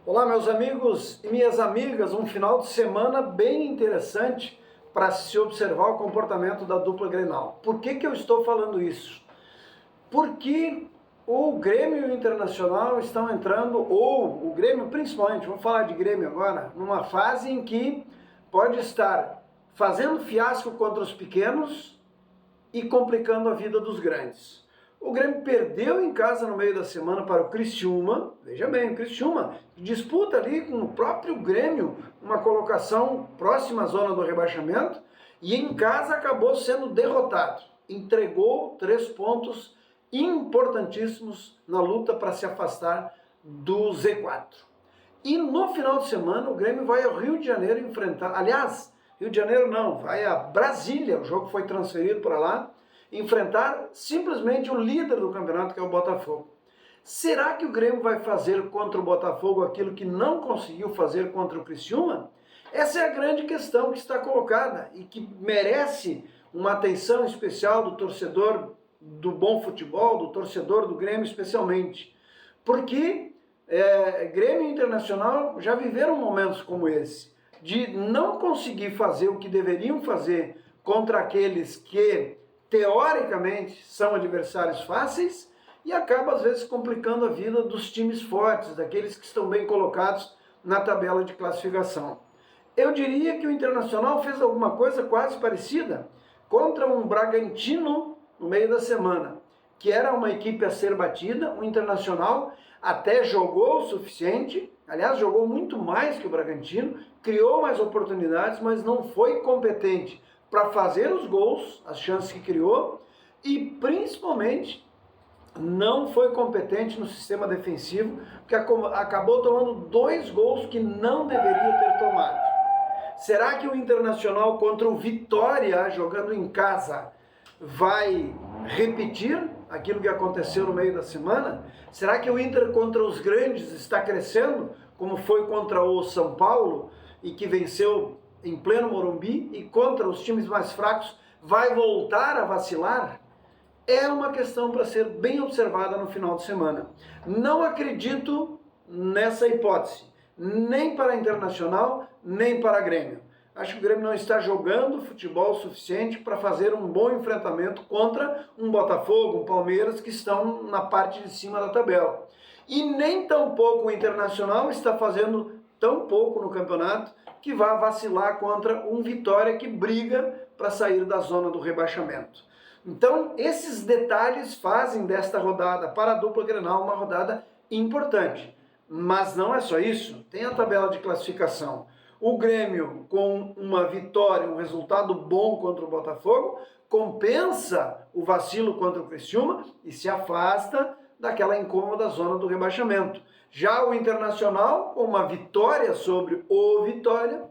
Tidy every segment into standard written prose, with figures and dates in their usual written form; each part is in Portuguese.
Olá, meus amigos e minhas amigas, um final de semana bem interessante para se observar o comportamento da dupla Grenal. Por que eu estou falando isso? Porque o Grêmio e o Internacional estão entrando, ou o Grêmio principalmente, vamos falar de Grêmio agora, numa fase em que pode estar fazendo fiasco contra os pequenos e complicando a vida dos grandes. O Grêmio perdeu em casa no meio da semana para o Criciúma, veja bem, o Criciúma disputa ali com o próprio Grêmio uma colocação próxima à zona do rebaixamento e em casa acabou sendo derrotado. Entregou 3 pontos importantíssimos na luta para se afastar do Z4. E no final de semana o Grêmio vai ao Rio de Janeiro enfrentar, aliás, Rio de Janeiro não, vai a Brasília, o jogo foi transferido para lá, enfrentar simplesmente o líder do campeonato, que é o Botafogo. Será que o Grêmio vai fazer contra o Botafogo aquilo que não conseguiu fazer contra o Criciúma? Essa é a grande questão que está colocada e que merece uma atenção especial do torcedor do bom futebol, do torcedor do Grêmio especialmente. Porque Grêmio e Internacional já viveram momentos como esse, de não conseguir fazer o que deveriam fazer contra aqueles que teoricamente são adversários fáceis e acaba às vezes complicando a vida dos times fortes, daqueles que estão bem colocados na tabela de classificação. Eu diria que o Internacional fez alguma coisa quase parecida contra um Bragantino no meio da semana, que era uma equipe a ser batida. O Internacional até jogou o suficiente, aliás, jogou muito mais que o Bragantino, criou mais oportunidades, mas não foi competente para fazer os gols, as chances que criou, e principalmente não foi competente no sistema defensivo, que acabou tomando 2 gols que não deveria ter tomado. Será que o Internacional contra o Vitória, jogando em casa, vai repetir aquilo que aconteceu no meio da semana? Será que o Inter contra os grandes está crescendo, como foi contra o São Paulo, e que venceu em pleno Morumbi, e contra os times mais fracos vai voltar a vacilar? É uma questão para ser bem observada no final de semana. Não acredito nessa hipótese, nem para a Internacional, nem para a Grêmio. Acho que o Grêmio não está jogando futebol suficiente para fazer um bom enfrentamento contra um Botafogo, um Palmeiras, que estão na parte de cima da tabela. E nem tampouco o Internacional está fazendo tão pouco no campeonato que vá vacilar contra um Vitória que briga para sair da zona do rebaixamento. Então, esses detalhes fazem desta rodada para a dupla Grenal uma rodada importante. Mas não é só isso, tem a tabela de classificação. O Grêmio, com uma vitória, um resultado bom contra o Botafogo, compensa o vacilo contra o Criciúma e se afasta daquela incômoda zona do rebaixamento. Já o Internacional, com uma vitória sobre o Vitória,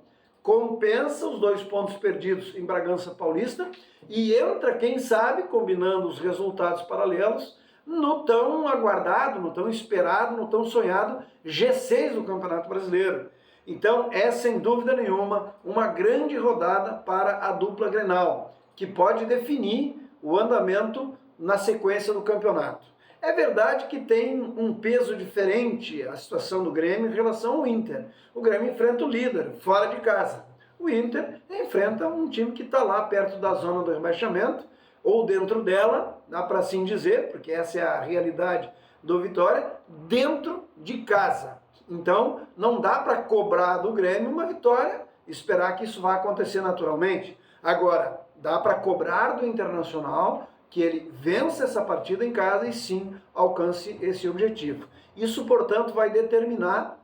compensa os 2 pontos perdidos em Bragança Paulista e entra, quem sabe, combinando os resultados paralelos, no tão aguardado, no tão esperado, no tão sonhado G6 do Campeonato Brasileiro. Então é, sem dúvida nenhuma, uma grande rodada para a dupla Grenal, que pode definir o andamento na sequência do campeonato. É verdade que tem um peso diferente a situação do Grêmio em relação ao Inter. O Grêmio enfrenta o líder, fora de casa. O Inter enfrenta um time que está lá perto da zona do rebaixamento, ou dentro dela, dá para assim dizer, porque essa é a realidade do Vitória, dentro de casa. Então, não dá para cobrar do Grêmio uma vitória, esperar que isso vá acontecer naturalmente. Agora, dá para cobrar do Internacional que ele vença essa partida em casa e sim alcance esse objetivo. Isso, portanto, vai determinar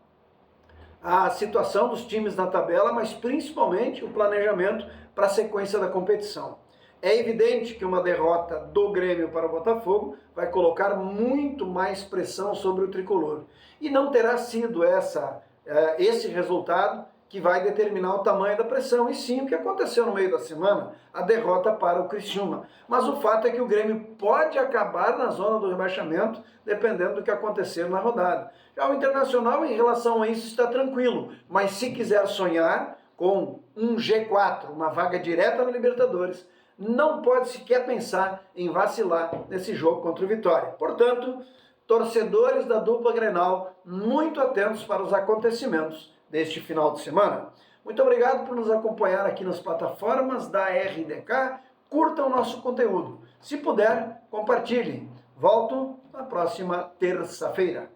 a situação dos times na tabela, mas principalmente o planejamento para a sequência da competição. É evidente que uma derrota do Grêmio para o Botafogo vai colocar muito mais pressão sobre o tricolor. E não terá sido esse resultado que vai determinar o tamanho da pressão, e sim o que aconteceu no meio da semana, a derrota para o Criciúma. Mas o fato é que o Grêmio pode acabar na zona do rebaixamento, dependendo do que acontecer na rodada. Já o Internacional, em relação a isso, está tranquilo, mas se quiser sonhar com um G4, uma vaga direta na Libertadores, não pode sequer pensar em vacilar nesse jogo contra o Vitória. Portanto, torcedores da dupla Grenal, muito atentos para os acontecimentos deste final de semana. Muito obrigado por nos acompanhar aqui nas plataformas da RDK. Curtam o nosso conteúdo. Se puder, compartilhe. Volto na próxima terça-feira.